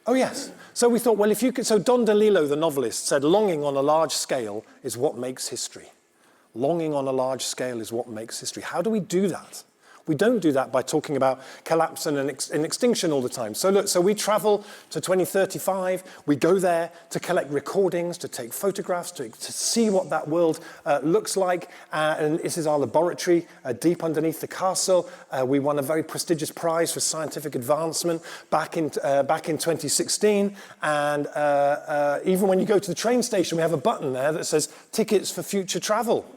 Oh, yes. So we thought, well, if you could, so Don DeLillo, the novelist, said longing on a large scale is what makes history. Longing on a large scale is what makes history. How do we do that? We don't do that by talking about collapse and extinction all the time. So look, so we travel to 2035. We go there to collect recordings, to take photographs, to see what that world looks like. And this is our laboratory deep underneath the castle. We won a very prestigious prize for scientific advancement back in 2016. And even when you go to the train station, we have a button there that says tickets for future travel.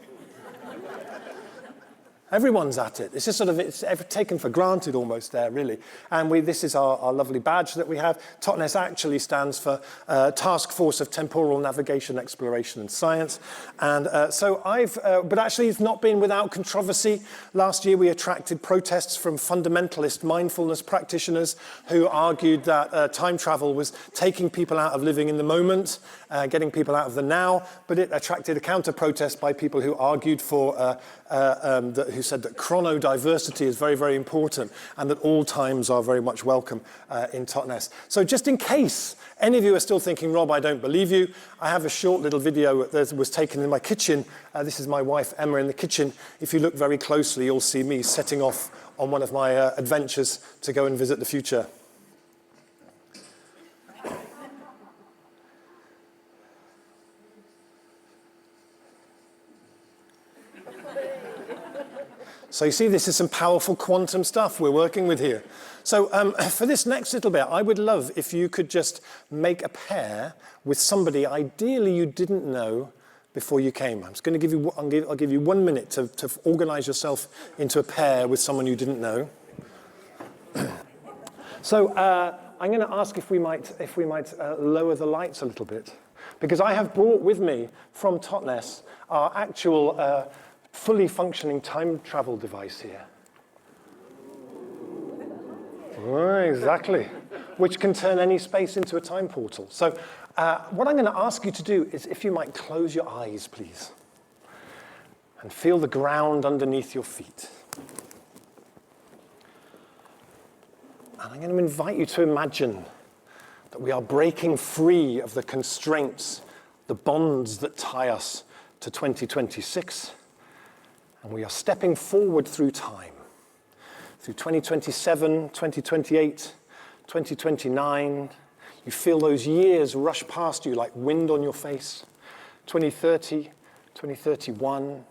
Everyone's at it. It's just sort of, it's taken for granted almost there, really. And this is our lovely badge that we have. TOTNES actually stands for Task Force of Temporal Navigation, Exploration and Science. And but actually it's not been without controversy. Last year we attracted protests from fundamentalist mindfulness practitioners who argued that time travel was taking people out of living in the moment, getting people out of the now, but it attracted a counter-protest by people who argued for who said that chronodiversity is very, very important and that all times are very much welcome in TOTNES. So just in case any of you are still thinking, Rob, I don't believe you, I have a short little video that was taken in my kitchen. This is my wife, Emma, in the kitchen. If you look very closely, you'll see me setting off on one of my adventures to go and visit the future. So you see, this is some powerful quantum stuff we're working with here. So for this next little bit, I would love if you could just make a pair with somebody ideally you didn't know before you came. I'm just going to give you, I'll give you 1 minute to organize yourself into a pair with someone you didn't know. So I'm going to ask if we might lower the lights a little bit, because I have brought with me from TOTNES our actual fully functioning time travel device here. Oh, exactly. Which can turn any space into a time portal. So what I'm going to ask you to do is if you might close your eyes, please, and feel the ground underneath your feet. And I'm going to invite you to imagine that we are breaking free of the constraints, the bonds that tie us to 2026. And we are stepping forward through time, through 2027, 2028, 2029. You feel those years rush past you like wind on your face. 2030, 2031,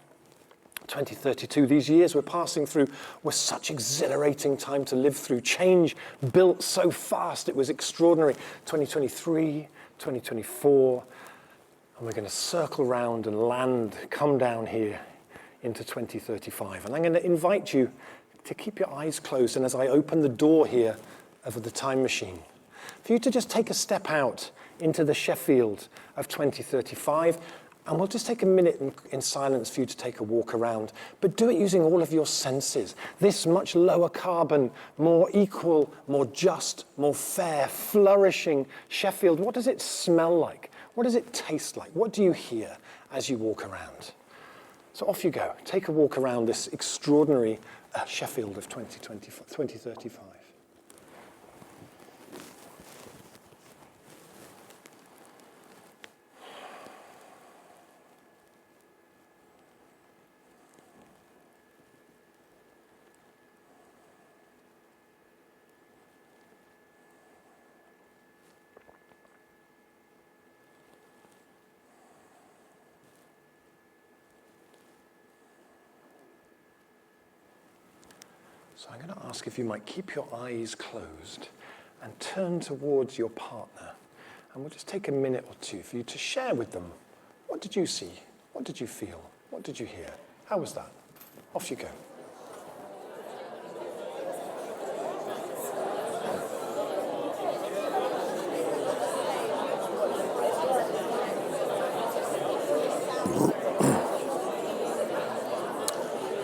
2032. These years we're passing through were such exhilarating time to live through. Change built so fast, it was extraordinary. 2023, 2024, and we're going to circle round and land, come down here into 2035. And I'm going to invite you to keep your eyes closed, and as I open the door here of the time machine, for you to just take a step out into the Sheffield of 2035, and we'll just take a minute in silence for you to take a walk around, but do it using all of your senses. This much lower carbon, more equal, more just, more fair, flourishing Sheffield. What does it smell like? What does it taste like? What do you hear as you walk around? So off you go. Take a walk around this extraordinary Sheffield of 2035. So I'm going to ask if you might keep your eyes closed and turn towards your partner. And we'll just take a minute or two for you to share with them. What did you see? What did you feel? What did you hear? How was that? Off you go.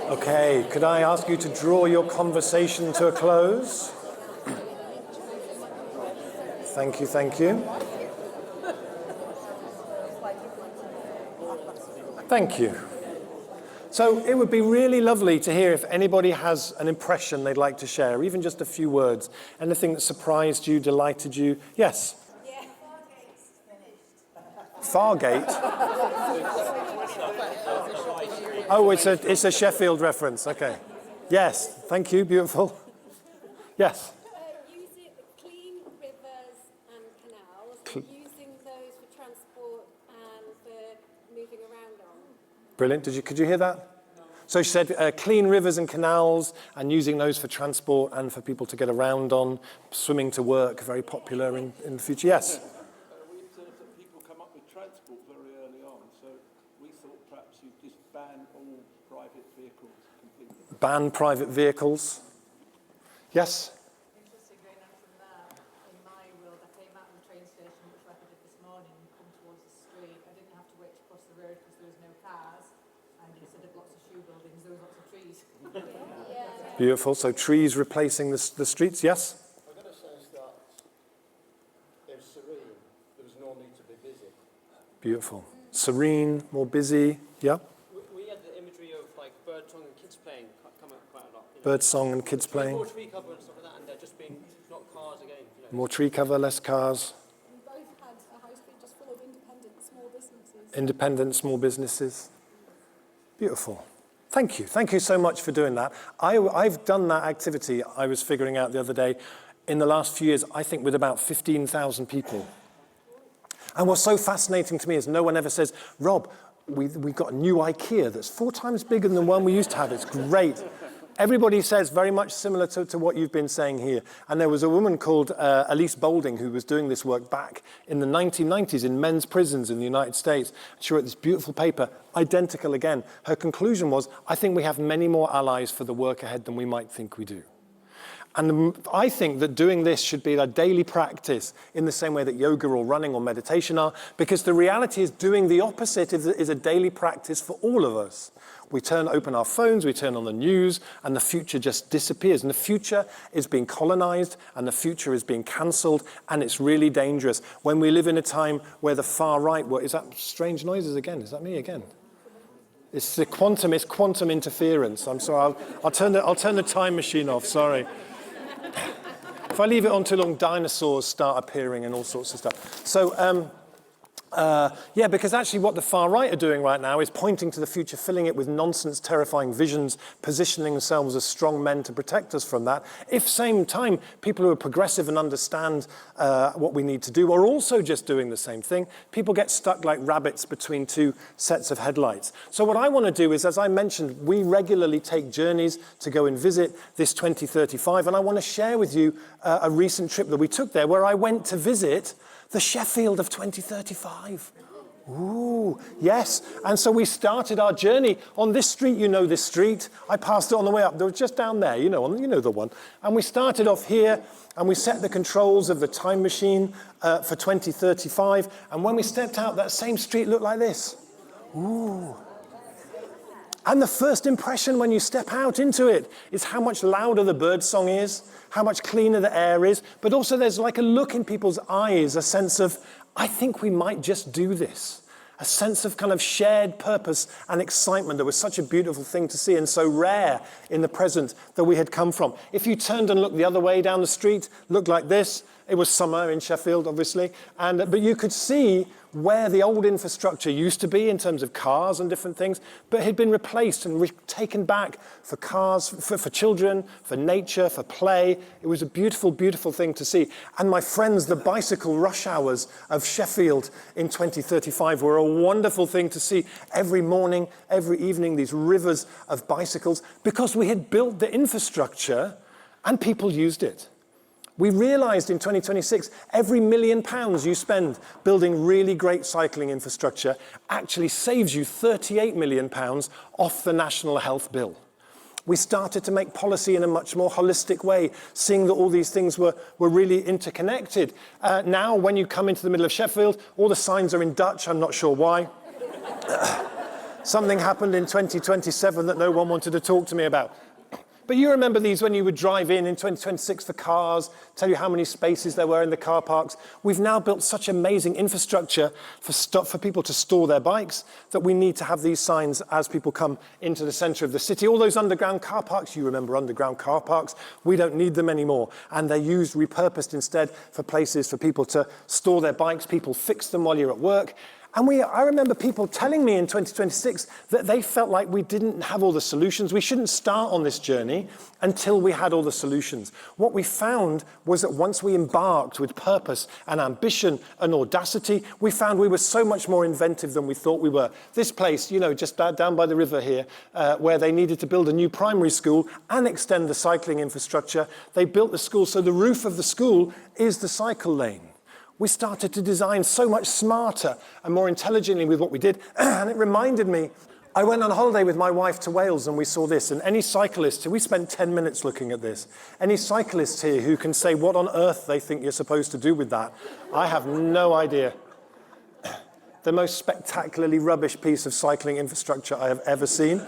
Okay, could I ask you to draw your conversation to a close? Thank you, thank you. Thank you. So it would be really lovely to hear if anybody has an impression they'd like to share, even just a few words. Anything that surprised you, delighted you. Yes? Yeah, Fargate. Fargate? Oh, it's a Sheffield reference. Okay. Yes, thank you. Beautiful. Yes? Using clean rivers and canals, using those for transport and for moving around on. Brilliant. Could you hear that? No. So she said clean rivers and canals and using those for transport and for people to get around on, swimming to work, very popular in the future. Yes? We observed that people come up with transport very early on, so we thought perhaps you'd just ban all private vehicles completely. Ban private vehicles. Yes? Interesting going on from there. In my world, I came out of the train station, which like I did this morning, and come towards the street. I didn't have to wait to cross the road because there was no cars. And instead of lots of shoe buildings, there was lots of trees. Yeah. Beautiful. So trees replacing the streets. Yes? I got a sense that it was serene. There was no need to be busy. Beautiful. Serene, more busy. Yeah? We had the imagery of like birdsong and kids playing come up quite a lot. Birdsong and kids playing. More tree cover and stuff like that, and just being not cars again. You know. More tree cover, less cars. We both had a high street just full of independent small businesses. Independent small businesses. Beautiful. Thank you. Thank you so much for doing that. I've done that activity, I was figuring out the other day, in the last few years, I think with about 15,000 people. And what's so fascinating to me is no one ever says, Rob, we got a new IKEA that's 4 times bigger than the one we used to have. It's great. Everybody says very much similar to what you've been saying here. And there was a woman called Elise Boulding who was doing this work back in the 1990s in men's prisons in the United States. She wrote this beautiful paper, identical again. Her conclusion was, I think we have many more allies for the work ahead than we might think we do. And I think that doing this should be a daily practice in the same way that yoga or running or meditation are, because the reality is doing the opposite is a daily practice for all of us. We open our phones, we turn on the news, and the future just disappears. And the future is being colonized, and the future is being cancelled, and it's really dangerous. When we live in a time where the far right, is that strange noises again? Is that me again? It's quantum interference. I'm sorry, I'll turn the time machine off, sorry. If I leave it on too long, dinosaurs start appearing and all sorts of stuff. So, because actually what the far right are doing right now is pointing to the future, filling it with nonsense, terrifying visions, positioning themselves as strong men to protect us from that. If same time, people who are progressive and understand what we need to do are also just doing the same thing, people get stuck like rabbits between 2 sets of headlights. So what I want to do is, as I mentioned, we regularly take journeys to go and visit this 2035, and I want to share with you a recent trip that we took there where I went to visit the Sheffield of 2035. Ooh, yes. And so we started our journey on this street. You know this street. I passed it on the way up. They were just down there, you know the one. And we started off here, and we set the controls of the time machine for 2035. And when we stepped out, that same street looked like this. Ooh. And the first impression when you step out into it is how much louder the birdsong is, how much cleaner the air is, but also there's like a look in people's eyes, a sense of, I think we might just do this. A sense of kind of shared purpose and excitement that was such a beautiful thing to see and so rare in the present that we had come from. If you turned and looked the other way down the street, looked like this. It was summer in Sheffield, obviously, but you could see where the old infrastructure used to be in terms of cars and different things, but had been replaced and taken back for cars, for children, for nature, for play. It was a beautiful, beautiful thing to see. And my friends, the bicycle rush hours of Sheffield in 2035 were a wonderful thing to see. Every morning, every evening, these rivers of bicycles, because we had built the infrastructure and people used it. We realized in 2026, every £1 million you spend building really great cycling infrastructure actually saves you £38 million off the national health bill. We started to make policy in a much more holistic way, seeing that all these things were really interconnected. Now, when you come into the middle of Sheffield, all the signs are in Dutch, I'm not sure why. Something happened in 2027 that no one wanted to talk to me about. But you remember these when you would drive in 2026 for cars, tell you how many spaces there were in the car parks. We've now built such amazing infrastructure for people to store their bikes that we need to have these signs as people come into the centre of the city. All those underground car parks, you remember underground car parks, we don't need them anymore. And they're repurposed instead for places for people to store their bikes. People fix them while you're at work. And I remember people telling me in 2026 that they felt like we didn't have all the solutions. We shouldn't start on this journey until we had all the solutions. What we found was that once we embarked with purpose and ambition and audacity, we found we were so much more inventive than we thought we were. This place, just down by the river here, where they needed to build a new primary school and extend the cycling infrastructure, they built the school so the roof of the school is the cycle lane. We started to design so much smarter and more intelligently with what we did. And it reminded me, I went on holiday with my wife to Wales and we saw this. And any cyclist, we spent 10 minutes looking at this. Any cyclists here who can say what on earth they think you're supposed to do with that, I have no idea. The most spectacularly rubbish piece of cycling infrastructure I have ever seen.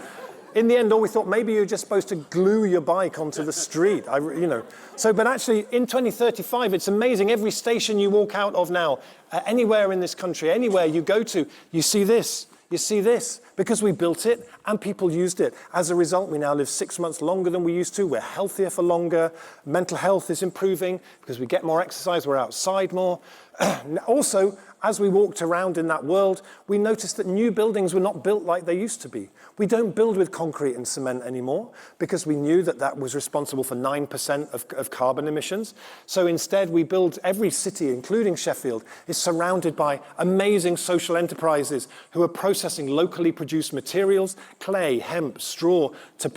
In the end, all we thought, maybe you're just supposed to glue your bike onto the street, But actually, in 2035, it's amazing. Every station you walk out of now, anywhere in this country, anywhere you go to, you see this, because we built it and people used it. As a result, we now live 6 months longer than we used to. We're healthier for longer. Mental health is improving because we get more exercise, we're outside more. Also, as we walked around in that world, we noticed that new buildings were not built like they used to be. We don't build with concrete and cement anymore because we knew that that was responsible for 9% of carbon emissions. So instead, we build every city, including Sheffield, is surrounded by amazing social enterprises who are processing locally produced materials, clay, hemp, straw, to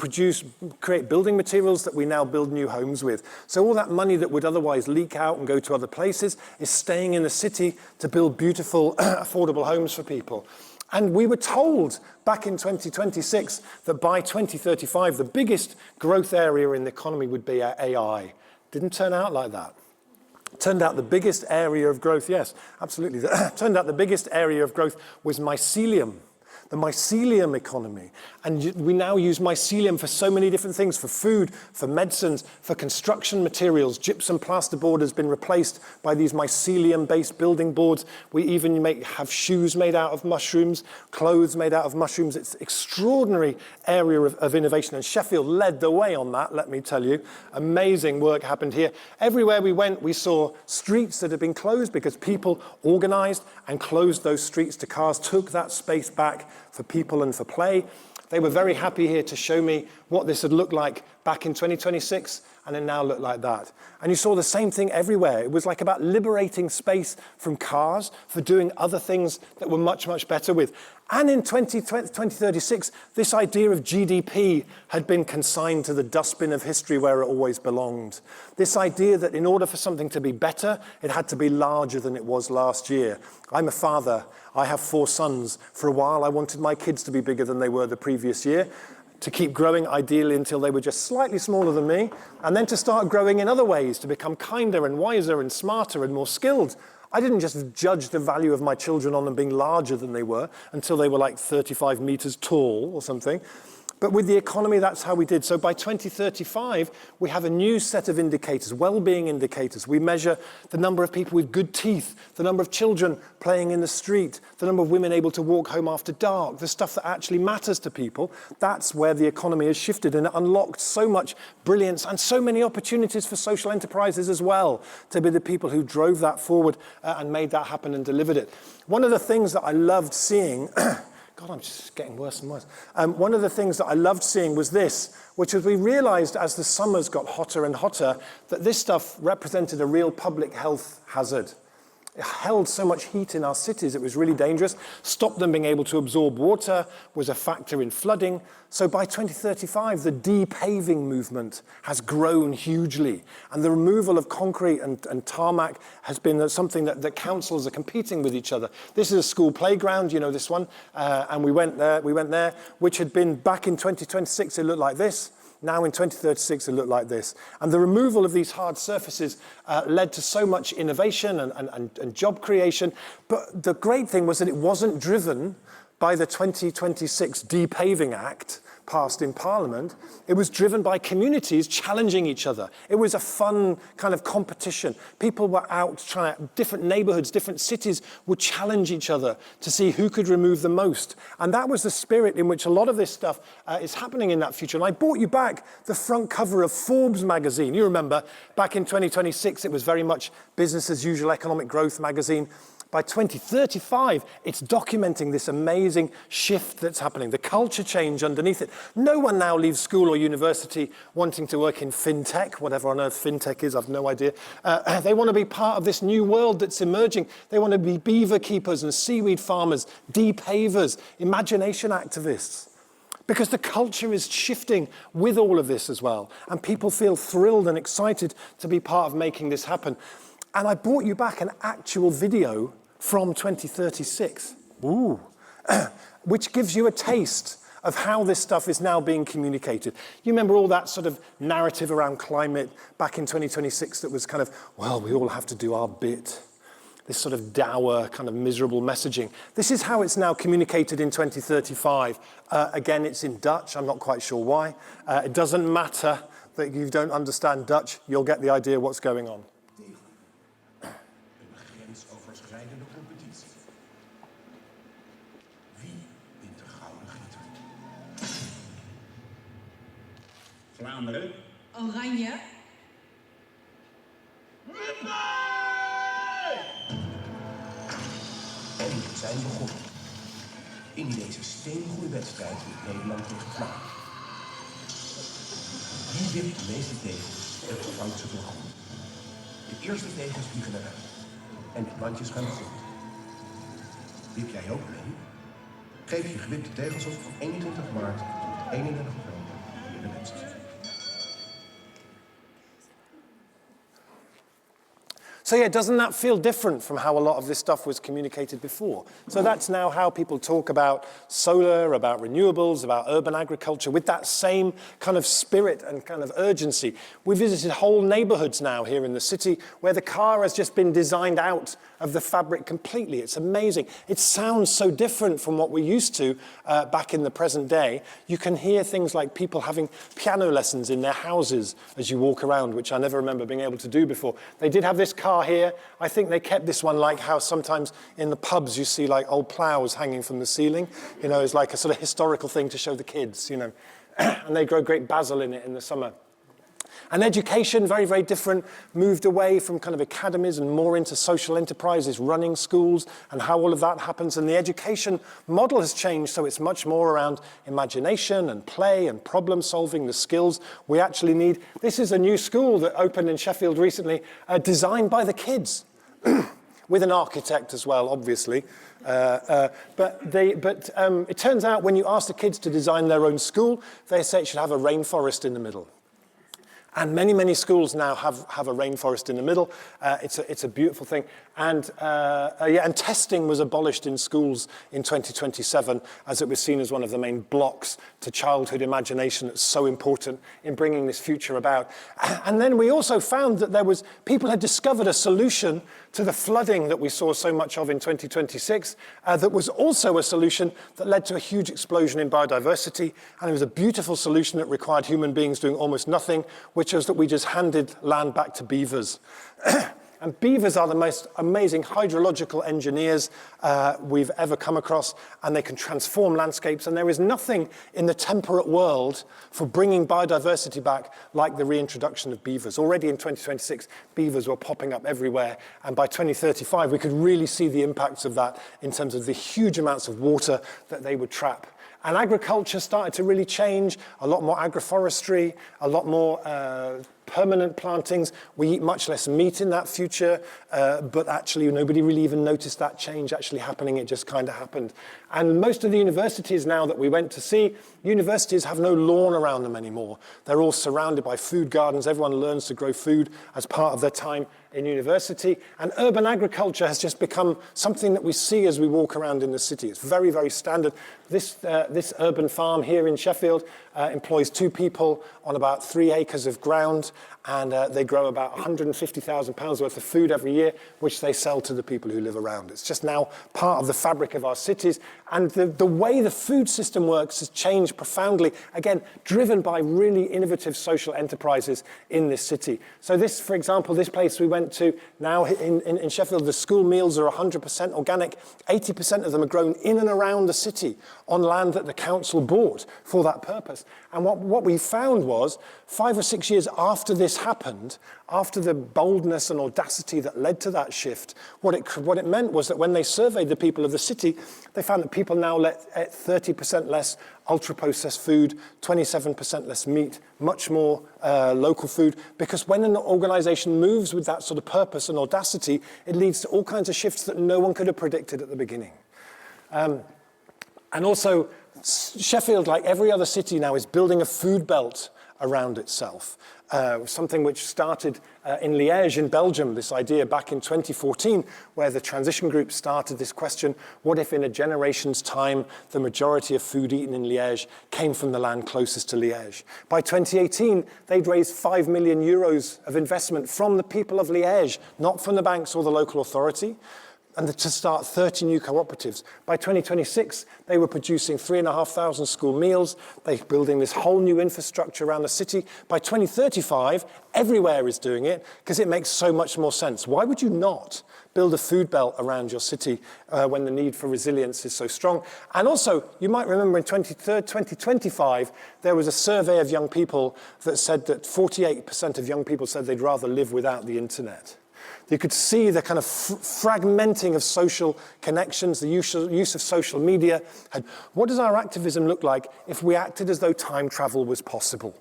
create building materials that we now build new homes with. So all that money that would otherwise leak out and go to other places is staying in the city to build beautiful, affordable homes for people. And we were told back in 2026 that by 2035, the biggest growth area in the economy would be AI. Didn't turn out like that. Turned out the biggest area of growth, yes, absolutely. Turned out the biggest area of growth was mycelium. The mycelium economy. And we now use mycelium for so many different things, for food, for medicines, for construction materials. Gypsum plasterboard has been replaced by these mycelium-based building boards. We even have shoes made out of mushrooms, clothes made out of mushrooms. It's an extraordinary area of innovation, and Sheffield led the way on that, let me tell you. Amazing work happened here. Everywhere we went, we saw streets that had been closed because people organized and closed those streets to cars, took that space back for people and for play. They were very happy here to show me what this had looked like back in 2026, and it now looked like that. And you saw the same thing everywhere. It was like about liberating space from cars for doing other things that were much, much better with. And in 2036, this idea of GDP had been consigned to the dustbin of history where it always belonged. This idea that in order for something to be better, it had to be larger than it was last year. I'm a father. I have 4 sons. For a while, I wanted my kids to be bigger than they were the previous year, to keep growing ideally until they were just slightly smaller than me, and then to start growing in other ways, to become kinder and wiser and smarter and more skilled. I didn't just judge the value of my children on them being larger than they were until they were like 35 meters tall or something. But with the economy, that's how we did. So by 2035, we have a new set of indicators, well-being indicators. We measure the number of people with good teeth, the number of children playing in the street, the number of women able to walk home after dark, the stuff that actually matters to people. That's where the economy has shifted, and it unlocked so much brilliance and so many opportunities for social enterprises as well, to be the people who drove that forward and made that happen and delivered it. One of the things that I loved seeing God, I'm just getting worse and worse. One of the things that I loved seeing was this, which was we realized as the summers got hotter and hotter that this stuff represented a real public health hazard. It held so much heat in our cities, it was really dangerous. Stopped them being able to absorb water, was a factor in flooding. So by 2035, the de-paving movement has grown hugely. And the removal of concrete and tarmac has been something that councils are competing with each other. This is a school playground, you know this one, and we went there, which had been back in 2026, it looked like this. Now in 2036, it looked like this. And the removal of these hard surfaces led to so much innovation and job creation. But the great thing was that it wasn't driven by the 2026 Depaving Act passed in Parliament, it was driven by communities challenging each other. It was a fun kind of competition. People were out trying to, different neighbourhoods, different cities would challenge each other to see who could remove the most. And that was the spirit in which a lot of this stuff is happening in that future. And I brought you back the front cover of Forbes magazine. You remember, back in 2026, it was very much business as usual, economic growth magazine. By 2035, it's documenting this amazing shift that's happening, the culture change underneath it. No one now leaves school or university wanting to work in fintech, whatever on earth fintech is, I've no idea. They want to be part of this new world that's emerging. They want to be beaver keepers and seaweed farmers, depavers, imagination activists. Because the culture is shifting with all of this as well. And people feel thrilled and excited to be part of making this happen. And I brought you back an actual video from 2036, which gives you a taste of how this stuff is now being communicated. You remember all that sort of narrative around climate back in 2026 that was kind of, well, we all have to do our bit. This sort of dour, kind of miserable messaging. This is how it's now communicated in 2035. Again, it's in Dutch. I'm not quite sure why. It doesn't matter that you don't understand Dutch. You'll get the idea what's going on. Vlaanderen. Oranje. En we zijn begonnen. In deze steengoede wedstrijd met Nederland tegen Vlaanderen. Wie wint de meeste tegels en vervangt ze door groen? De eerste tegels vliegen eruit. En de plantjes gaan groen. Wip jij ook mee? Geef je gewipte tegels op van 21 maart tot 31 november in de wedstrijd. So yeah, doesn't that feel different from how a lot of this stuff was communicated before? So that's now how people talk about solar, about renewables, about urban agriculture, with that same kind of spirit and kind of urgency. We visited whole neighbourhoods now here in the city where the car has just been designed out of the fabric completely. It's amazing. It sounds so different from what we're used to back in the present day. You can hear things like people having piano lessons in their houses as you walk around, which I never remember being able to do before. They did have this car here. I think they kept this one like how sometimes in the pubs you see like old ploughs hanging from the ceiling. You know, it's like a sort of historical thing to show the kids, you know. And they grow great basil in it in the summer. And education, very, very different, moved away from kind of academies and more into social enterprises, running schools, and how all of that happens. And the education model has changed, so it's much more around imagination and play and problem solving, the skills we actually need. This is a new school that opened in Sheffield recently, designed by the kids, with an architect as well, obviously. But it turns out when you ask the kids to design their own school, they say it should have a rainforest in the middle. And many, many schools now have a rainforest in the middle. It's a beautiful thing. And testing was abolished in schools in 2027 as it was seen as one of the main blocks to childhood imagination that's so important in bringing this future about. And then we also found that people had discovered a solution to the flooding that we saw so much of in 2026 that was also a solution that led to a huge explosion in biodiversity. And it was a beautiful solution that required human beings doing almost nothing, which was that we just handed land back to beavers. And beavers are the most amazing hydrological engineers we've ever come across, and they can transform landscapes. And there is nothing in the temperate world for bringing biodiversity back like the reintroduction of beavers. Already in 2026, beavers were popping up everywhere. And by 2035, we could really see the impacts of that in terms of the huge amounts of water that they would trap. And agriculture started to really change, a lot more agroforestry, a lot more permanent plantings. We eat much less meat in that future, but actually nobody really even noticed that change actually happening. It just kind of happened. And most of the universities now that we went to see, universities have no lawn around them anymore. They're all surrounded by food gardens. Everyone learns to grow food as part of their time in university. And urban agriculture has just become something that we see as we walk around in the city. It's very, very standard. This urban farm here in Sheffield employs 2 people on about 3 acres of ground, and they grow about £150,000 worth of food every year, which they sell to the people who live around. It's just now part of the fabric of our cities, and the way the food system works has changed profoundly, again, driven by really innovative social enterprises in this city. So this, for example, this place we went to now in Sheffield, the school meals are 100% organic. 80% of them are grown in and around the city on land that the council bought for that purpose. And what we found was, 5 or 6 years after this happened, after the boldness and audacity that led to that shift, what it meant was that when they surveyed the people of the city, they found that people now ate 30% less ultra-processed food, 27% less meat, much more local food, because when an organisation moves with that sort of purpose and audacity, it leads to all kinds of shifts that no one could have predicted at the beginning. And also, Sheffield, like every other city now, is building a food belt around itself. Something which started in Liège in Belgium, this idea back in 2014, where the transition group started this question, what if in a generation's time the majority of food eaten in Liège came from the land closest to Liège? By 2018, they'd raised €5 million of investment from the people of Liège, not from the banks or the local authority, and to start 30 new cooperatives. By 2026, they were producing 3,500 school meals. They're building this whole new infrastructure around the city. By 2035, everywhere is doing it because it makes so much more sense. Why would you not build a food belt around your city when the need for resilience is so strong? And also, you might remember in 2025, there was a survey of young people that said that 48% of young people said they'd rather live without the internet. You could see the kind of fragmenting of social connections, the use of social media. And what does our activism look like if we acted as though time travel was possible?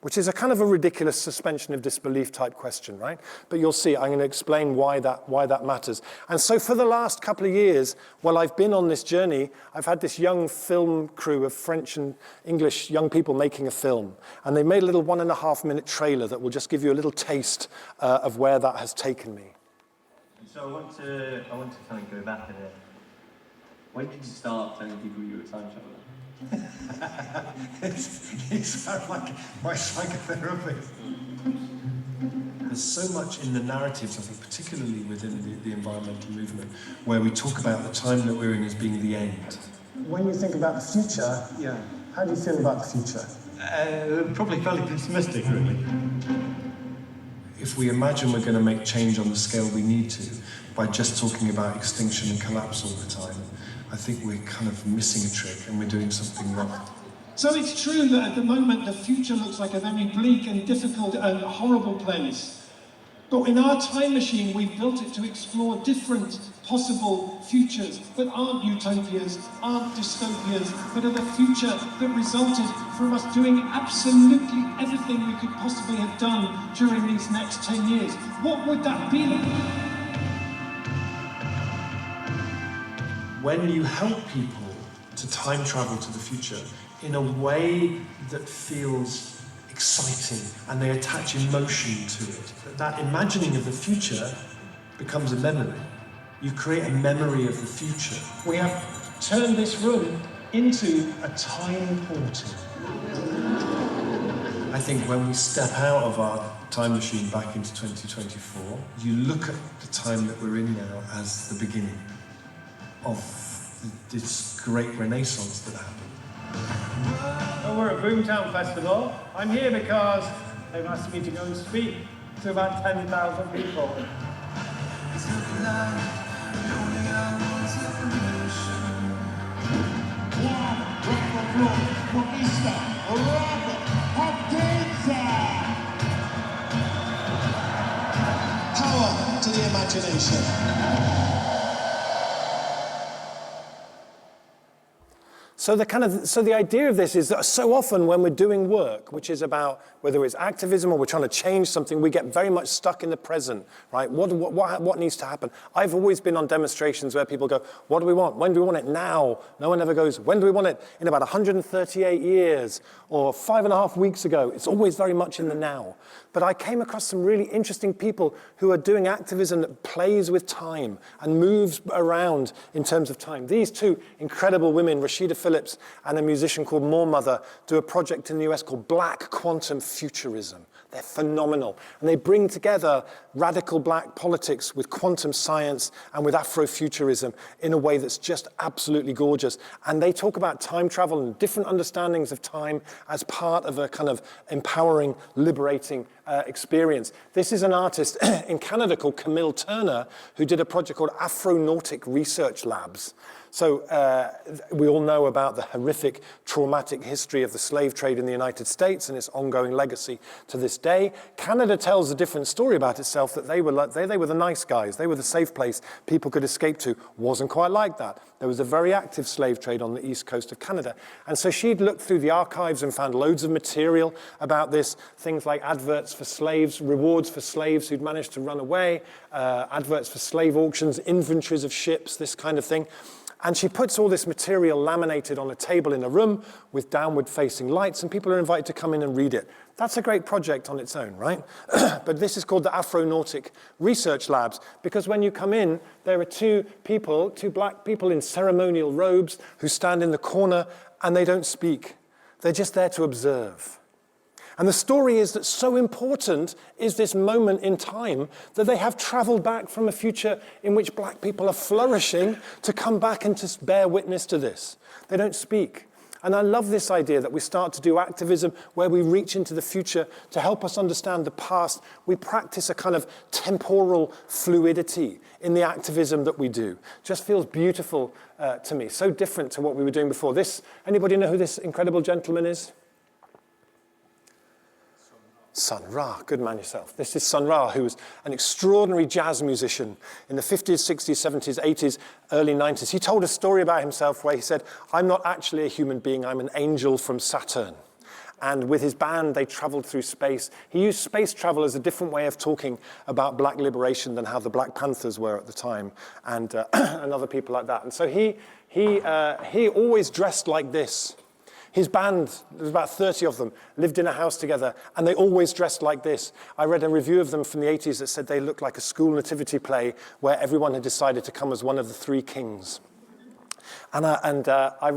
Which is a kind of a ridiculous suspension of disbelief type question, right? But you'll see, I'm going to explain why that matters. And so for the last couple of years, while I've been on this journey, I've had this young film crew of French and English young people making a film. And they made a little 1.5-minute trailer that will just give you a little taste of where that has taken me. So I want to kind of go back a bit. When did you start telling people you were a time traveller? You sound like my psychotherapist. There's so much in the narratives, I think, particularly within the environmental movement, where we talk about the time that we're in as being the end. When you think about the future, Yeah. how do you feel about the future? Probably fairly pessimistic, really. If we imagine we're going to make change on the scale we need to by just talking about extinction and collapse all the time, I think we're kind of missing a trick and we're doing something wrong. So it's true that at the moment the future looks like a very bleak and difficult and horrible place. But in our time machine, we've built it to explore different possible futures that aren't utopias, aren't dystopias, but are the future that resulted from us doing absolutely everything we could possibly have done during these next 10 years. What would that be? When you help people to time travel to the future in a way that feels exciting and they attach emotion to it, that imagining of the future becomes a memory. You create a memory of the future. We have turned this room into a time portal. I think when we step out of our time machine back into 2024, you look at the time that we're in now as the beginning of this great renaissance that happened. Well, we're at Boomtown Festival. I'm here because they've asked me to go and speak to about 10,000 people. Rob Hopkins! Power to the imagination. So the idea of this is that so often when we're doing work, which is about whether it's activism or we're trying to change something, we get very much stuck in the present, right? What needs to happen? I've always been on demonstrations where people go, what do we want? When do we want it? Now. No one ever goes, when do we want it? In about 138 years or 5.5 weeks ago. It's always very much in the now. But I came across some really interesting people who are doing activism that plays with time and moves around in terms of time. These two incredible women, Rashida Phillips Phillips and a musician called Moormother do a project in the US called Black Quantum Futurism. They're phenomenal. And they bring together radical black politics with quantum science and with Afrofuturism in a way that's just absolutely gorgeous. And they talk about time travel and different understandings of time as part of a kind of empowering, liberating experience. This is an artist in Canada called Camille Turner who did a project called Afronautic Research Labs. So we all know about the horrific, traumatic history of the slave trade in the United States and its ongoing legacy to this day. Canada tells a different story about itself, that they were the nice guys. They were the safe place people could escape to. Wasn't quite like that. There was a very active slave trade on the east coast of Canada. And so she'd looked through the archives and found loads of material about this, things like adverts for slaves, rewards for slaves who'd managed to run away, adverts for slave auctions, inventories of ships, this kind of thing. And she puts all this material laminated on a table in a room with downward-facing lights, and people are invited to come in and read it. That's a great project on its own, right? But this is called the Afronautic Research Labs, because when you come in, there are two black people in ceremonial robes who stand in the corner, and they don't speak. They're just there to observe. And the story is that so important is this moment in time that they have traveled back from a future in which black people are flourishing to come back and to bear witness to this. They don't speak. And I love this idea that we start to do activism where we reach into the future to help us understand the past. We practice a kind of temporal fluidity in the activism that we do. Just feels beautiful to me, so different to what we were doing before. Anybody know who this incredible gentleman is? Sun Ra, good man yourself. This is Sun Ra, who was an extraordinary jazz musician in the 50s, 60s, 70s, 80s, early 90s. He told a story about himself where he said, "I'm not actually a human being, I'm an angel from Saturn." And with his band, they traveled through space. He used space travel as a different way of talking about black liberation than how the Black Panthers were at the time, and other people like that. And so he always dressed like this. His band, there was about 30 of them, lived in a house together, and they always dressed like this. I read a review of them from the 80s that said they looked like a school nativity play where everyone had decided to come as one of the three kings. And I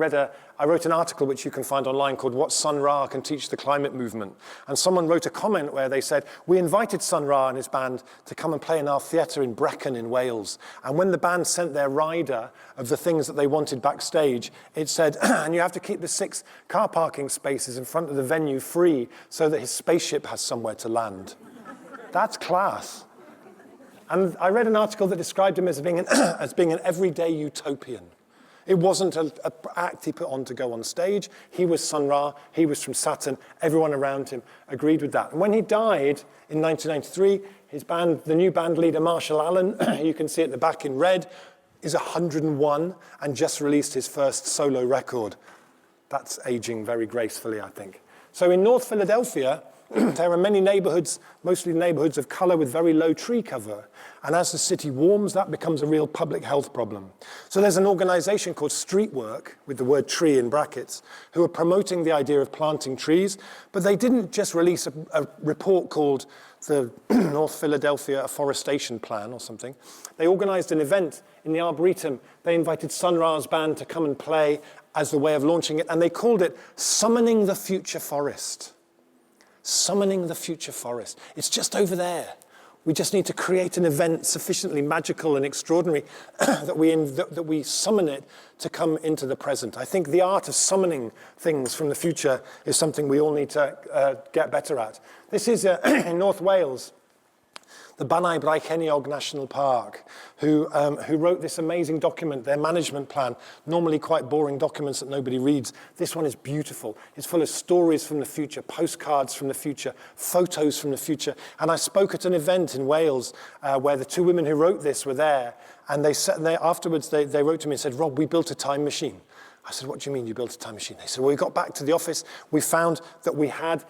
wrote an article which you can find online called "What Sun Ra Can Teach the Climate Movement." And someone wrote a comment where they said, "We invited Sun Ra and his band to come and play in our theatre in Brecon in Wales. And when the band sent their rider of the things that they wanted backstage, it said, and you have to keep the 6 car parking spaces in front of the venue free so that his spaceship has somewhere to land." That's class. And I read an article that described him as being an everyday utopian. It wasn't an act he put on to go on stage. He was Sun Ra, he was from Saturn, everyone around him agreed with that. And when he died in 1993, his band, the new band leader, Marshall Allen, you can see at the back in red, is 101 and just released his first solo record. That's aging very gracefully, I think. So in North Philadelphia, there are many neighborhoods, mostly neighborhoods of color with very low tree cover. And as the city warms, that becomes a real public health problem. So there's an organization called Streetwork, with the word tree in brackets, who are promoting the idea of planting trees. But they didn't just release a report called the North Philadelphia Afforestation Plan or something. They organized an event in the Arboretum. They invited Sun Ra's band to come and play as the way of launching it. And they called it Summoning the Future Forest. Summoning the future forest. It's just over there. We just need to create an event sufficiently magical and extraordinary that we summon it to come into the present. I think the art of summoning things from the future is something we all need to get better at. This is in North Wales, the Banau Brycheiniog National Park, who wrote this amazing document, their management plan, normally quite boring documents that nobody reads. This one is beautiful. It's full of stories from the future, postcards from the future, photos from the future. And I spoke at an event in Wales where the 2 women who wrote this were there, and afterwards they wrote to me and said, "Rob, we built a time machine." I said, "What do you mean you built a time machine?" They said, "Well, we got back to the office. We found that we had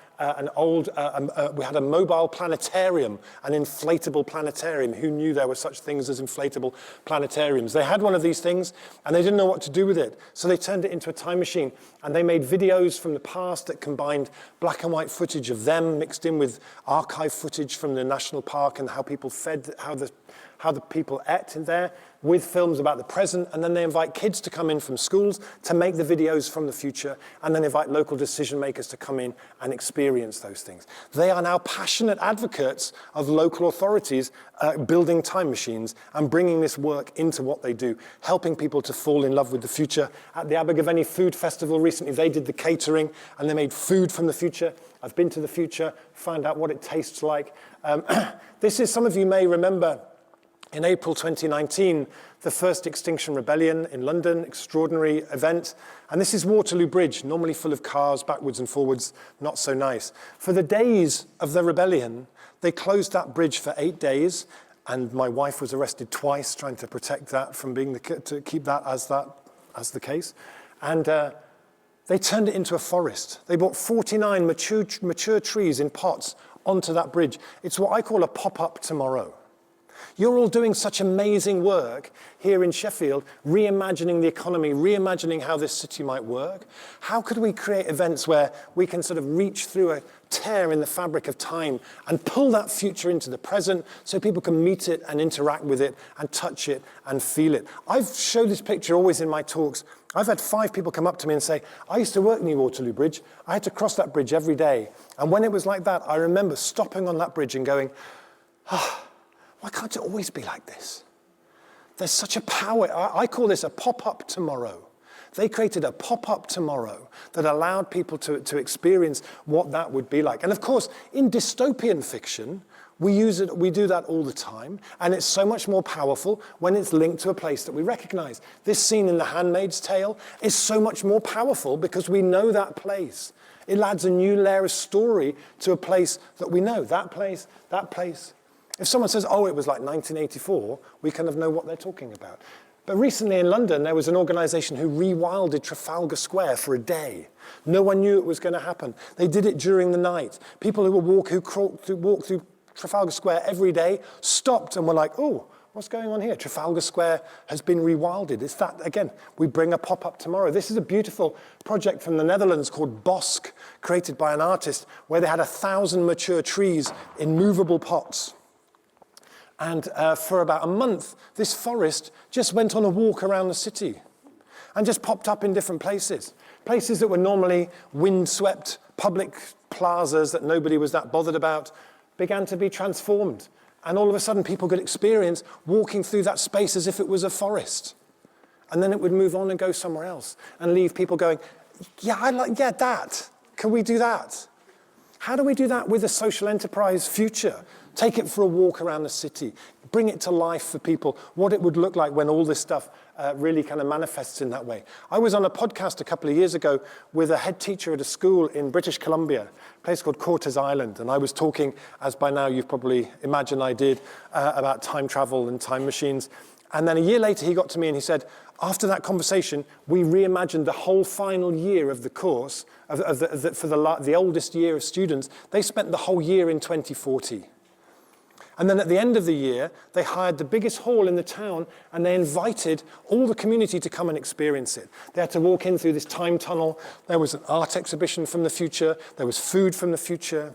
we had a mobile planetarium, an inflatable planetarium. Who knew there were such things as inflatable planetariums? They had one of these things, and they didn't know what to do with it. So they turned it into a time machine, and they made videos from the past that combined black and white footage of them mixed in with archive footage from the national park and how people fed, how how the people ate in there, with films about the present, and then they invite kids to come in from schools to make the videos from the future, and then invite local decision makers to come in and experience those things. They are now passionate advocates of local authorities building time machines and bringing this work into what they do, helping people to fall in love with the future. At the Abergavenny Food Festival recently, they did the catering and they made food from the future. I've been to the future, find out what it tastes like. This is, some of you may remember, in April 2019, the first Extinction Rebellion in London, extraordinary event. And this is Waterloo Bridge, normally full of cars, backwards and forwards, not so nice. For the days of the rebellion, they closed that bridge for 8 days, and my wife was arrested twice trying to protect that from being to keep that as the case. And they turned it into a forest. They brought 49 mature trees in pots onto that bridge. It's what I call a pop-up tomorrow. You're all doing such amazing work here in Sheffield, reimagining the economy, reimagining how this city might work. How could we create events where we can sort of reach through a tear in the fabric of time and pull that future into the present so people can meet it and interact with it and touch it and feel it? I've showed this picture always in my talks. I've had 5 people come up to me and say, I used to work near Waterloo Bridge. I had to cross that bridge every day. And when it was like that, I remember stopping on that bridge and going, why can't it always be like this? There's such a power. I call this a pop-up tomorrow. They created a pop-up tomorrow that allowed people to experience what that would be like. And of course, in dystopian fiction, we do that all the time, and it's so much more powerful when it's linked to a place that we recognize. This scene in The Handmaid's Tale is so much more powerful because we know that place. It adds a new layer of story to a place that we know. That place, that place. If someone says, oh, it was like 1984, we kind of know what they're talking about. But recently in London, there was an organization who rewilded Trafalgar Square for a day. No one knew it was going to happen. They did it during the night. People who walk through Trafalgar Square every day stopped and were like, oh, what's going on here? Trafalgar Square has been rewilded. It's that, again, we bring a pop-up tomorrow. This is a beautiful project from the Netherlands called Bosk, created by an artist, where they had 1,000 mature trees in movable pots. And for about a month, this forest just went on a walk around the city and just popped up in different places. Places that were normally wind-swept public plazas that nobody was that bothered about began to be transformed. And all of a sudden, people could experience walking through that space as if it was a forest. And then it would move on and go somewhere else and leave people going, yeah, that. Can we do that? How do we do that with a social enterprise future? Take it for a walk around the city. Bring it to life for people, what it would look like when all this stuff really kind of manifests in that way. I was on a podcast a couple of years ago with a head teacher at a school in British Columbia, a place called Cortez Island. And I was talking, as by now you've probably imagined I did, about time travel and time machines. And then a year later, he got to me and he said, after that conversation, we reimagined the whole final year of the course, for the oldest year of students. They spent the whole year in 2040. And then at the end of the year, they hired the biggest hall in the town and they invited all the community to come and experience it. They had to walk in through this time tunnel. There was an art exhibition from the future. There was food from the future.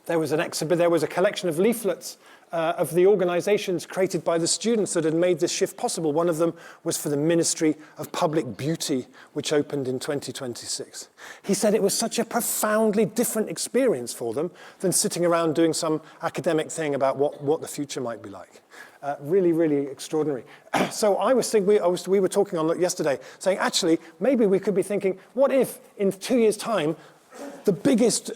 There was a collection of leaflets of the organizations created by the students that had made this shift possible. One of them was for the Ministry of Public Beauty, which opened in 2026. He said it was such a profoundly different experience for them than sitting around doing some academic thing about what the future might be like. Really, really extraordinary. So I was thinking, we were talking on yesterday, saying actually, maybe we could be thinking, what if in 2 years' time, the biggest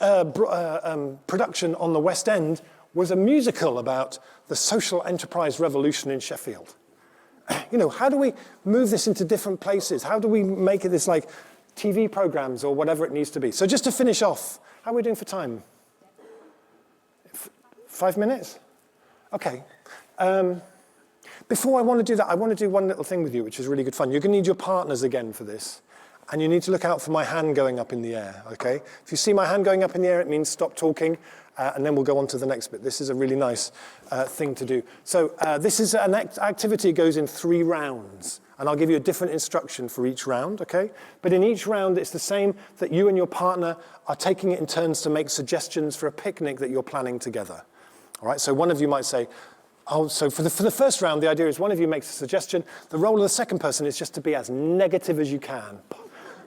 production on the West End was a musical about the social enterprise revolution in Sheffield. You know, how do we move this into different places? How do we make it this like TV programs or whatever it needs to be? So just to finish off, how are we doing for time? 5 minutes? Okay. Before I want to do that, I want to do one little thing with you, which is really good fun. You're going to need your partners again for this. And you need to look out for my hand going up in the air, okay? If you see my hand going up in the air, it means stop talking, and then we'll go on to the next bit. This is a really nice thing to do. So this is an activity that goes in 3 rounds, and I'll give you a different instruction for each round, okay? But in each round, it's the same that you and your partner are taking it in turns to make suggestions for a picnic that you're planning together, all right? So one of you might say, So for the first round, the idea is one of you makes a suggestion. The role of the second person is just to be as negative as you can.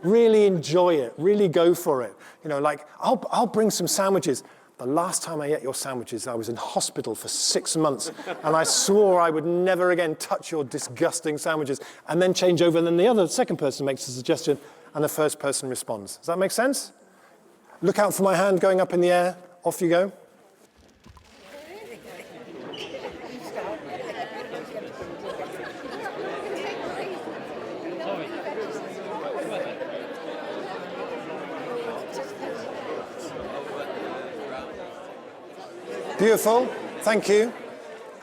Really enjoy it. Really go for it. You know, like, I'll bring some sandwiches. The last time I ate your sandwiches, I was in hospital for 6 months, and I swore I would never again touch your disgusting sandwiches, and then change over, and then the second person makes a suggestion, and the first person responds. Does that make sense? Look out for my hand going up in the air. Off you go. Beautiful, thank you.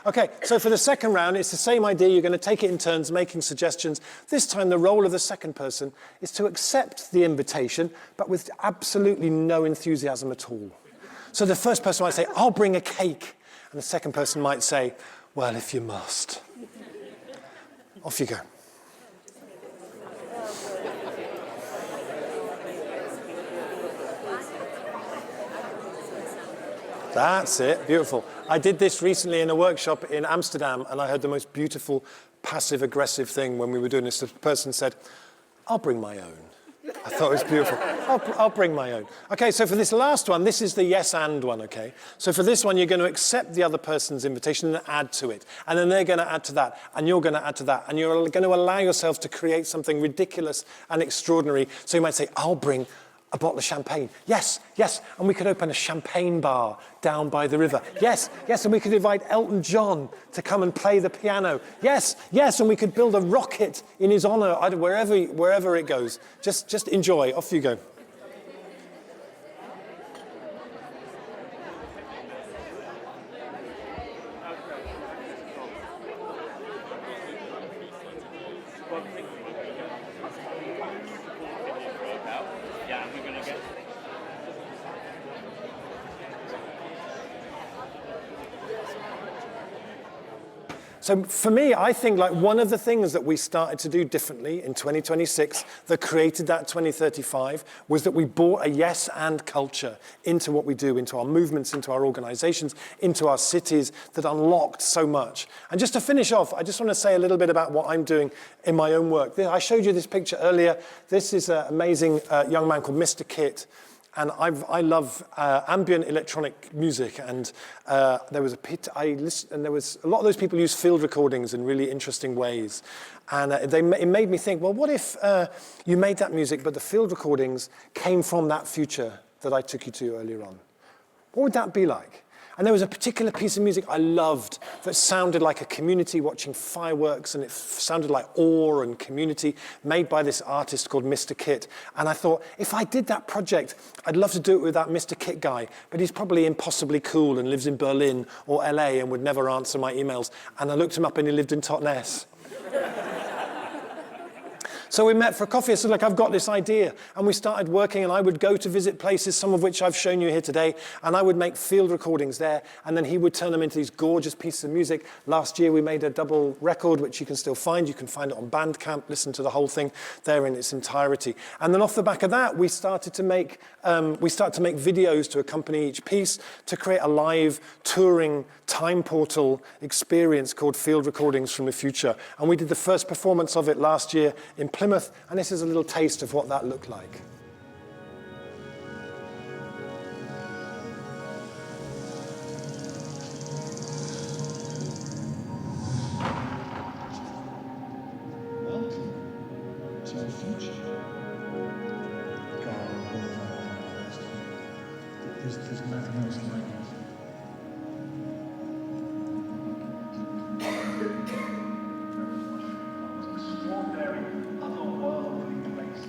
Okay, so for the second round, it's the same idea. You're going to take it in turns, making suggestions. This time, the role of the second person is to accept the invitation, but with absolutely no enthusiasm at all. So the first person might say, I'll bring a cake. And the second person might say, well, if you must. Off you go. That's it, beautiful. I did this recently in a workshop in Amsterdam, and I heard the most beautiful passive-aggressive thing when we were doing this. The person said, I'll bring my own. I thought it was beautiful. I'll bring my own. Okay, so for this last one, this is the yes and one, okay? So for this one, you're going to accept the other person's invitation and add to it. And then they're going to add to that, and you're going to add to that. And you're going to allow yourself to create something ridiculous and extraordinary. So you might say, I'll bring a bottle of champagne. Yes, yes. And we could open a champagne bar down by the river. Yes, yes. And we could invite Elton John to come and play the piano. Yes, yes. And we could build a rocket in his honor, wherever it goes. Just enjoy. Off you go. So for me, I think like one of the things that we started to do differently in 2026 that created that 2035 was that we brought a yes and culture into what we do, into our movements, into our organizations, into our cities that unlocked so much. And just to finish off, I just want to say a little bit about what I'm doing in my own work. I showed you this picture earlier. This is an amazing young man called Mr. Kit. And I love ambient electronic music, and there was a lot of those people use field recordings in really interesting ways, and it made me think, well, what if you made that music, but the field recordings came from that future that I took you to earlier on? What would that be like? And there was a particular piece of music I loved that sounded like a community watching fireworks, and it sounded like awe and community, made by this artist called Mr. Kit. And I thought, if I did that project, I'd love to do it with that Mr. Kit guy, but he's probably impossibly cool and lives in Berlin or LA and would never answer my emails. And I looked him up and he lived in Totnes. So we met for a coffee. I said, look, I've got this idea. And we started working, and I would go to visit places, some of which I've shown you here today, and I would make field recordings there, and then he would turn them into these gorgeous pieces of music. Last year, we made a double record, which you can still find. You can find it on Bandcamp. Listen to the whole thing there in its entirety. And then off the back of that, we started to make videos to accompany each piece to create a live touring time portal experience called Field Recordings from the Future. And we did the first performance of it last year in Plymouth, and this is a little taste of what that looked like. Welcome to the future. There's nothing else like it. Extraordinary, otherworldly place.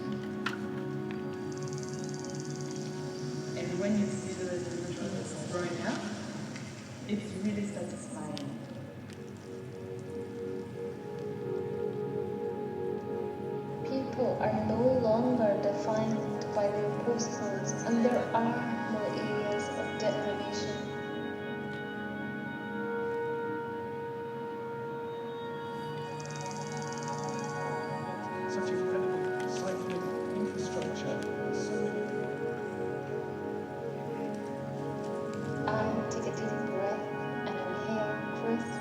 And when you see the things growing up, it's really satisfying. People are no longer defined by their postcodes, and there are no areas of deprivation. Such incredible cycling infrastructure. So many. And take a deep breath and inhale crisp,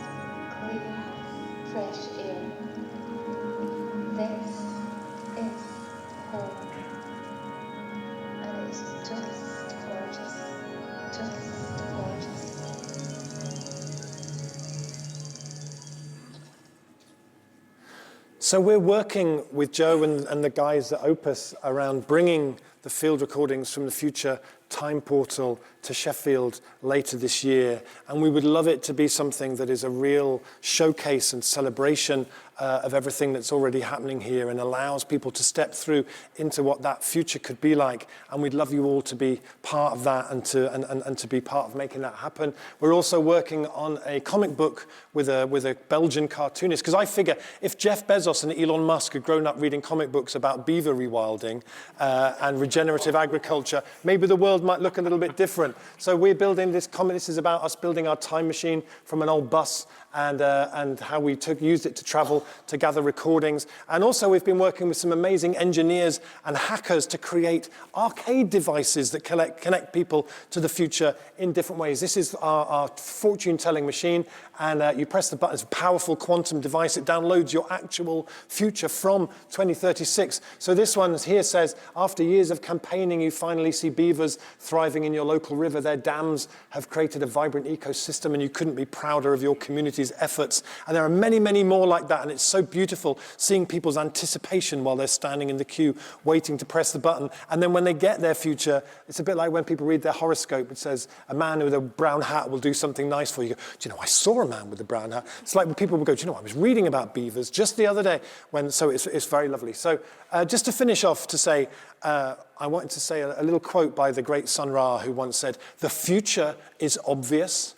So we're working with Joe and the guys at Opus around bringing the field recordings from the future time portal to Sheffield later this year. And we would love it to be something that is a real showcase and celebration of everything that's already happening here and allows people to step through into what that future could be like. And we'd love you all to be part of that and to be part of making that happen. We're also working on a comic book with a Belgian cartoonist, because I figure if Jeff Bezos and Elon Musk had grown up reading comic books about beaver rewilding and regenerative agriculture, maybe the world might look a little bit different. So we're building this comic. This is about us building our time machine from an old bus and how we used it to travel to gather recordings. And also we've been working with some amazing engineers and hackers to create arcade devices that connect people to the future in different ways. This is our fortune-telling machine, and you press the button. It's a powerful quantum device. It downloads your actual future from 2036. So this one here says, after years of campaigning, you finally see beavers thriving in your local river. Their dams have created a vibrant ecosystem, and you couldn't be prouder of your community's efforts. And there are many, many more like that, and it's so beautiful seeing people's anticipation while they're standing in the queue waiting to press the button. And then when they get their future, it's a bit like when people read their horoscope. It says, a man with a brown hat will do something nice for you. You go, do you know, I saw a man with a brown hat. It's like when people will go, do you know, I was reading about beavers just the other day. So it's very lovely. So just to finish off to say, I wanted to say a little quote by the great Sun Ra, who once said, the future is obvious,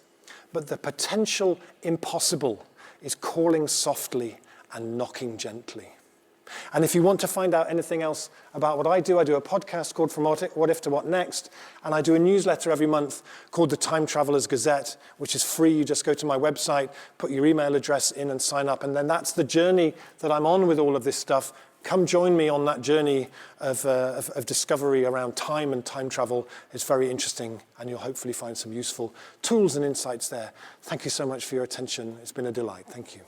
but the potential impossible is calling softly and knocking gently. And if you want to find out anything else about what I do a podcast called From What If to What Next, and I do a newsletter every month called the Time Traveller's Gazette, which is free. You just go to my website, put your email address in and sign up, and then that's the journey that I'm on with all of this stuff. Come join me on that journey of discovery around time and time travel. It's very interesting, and you'll hopefully find some useful tools and insights there. Thank you so much for your attention. It's been a delight. Thank you.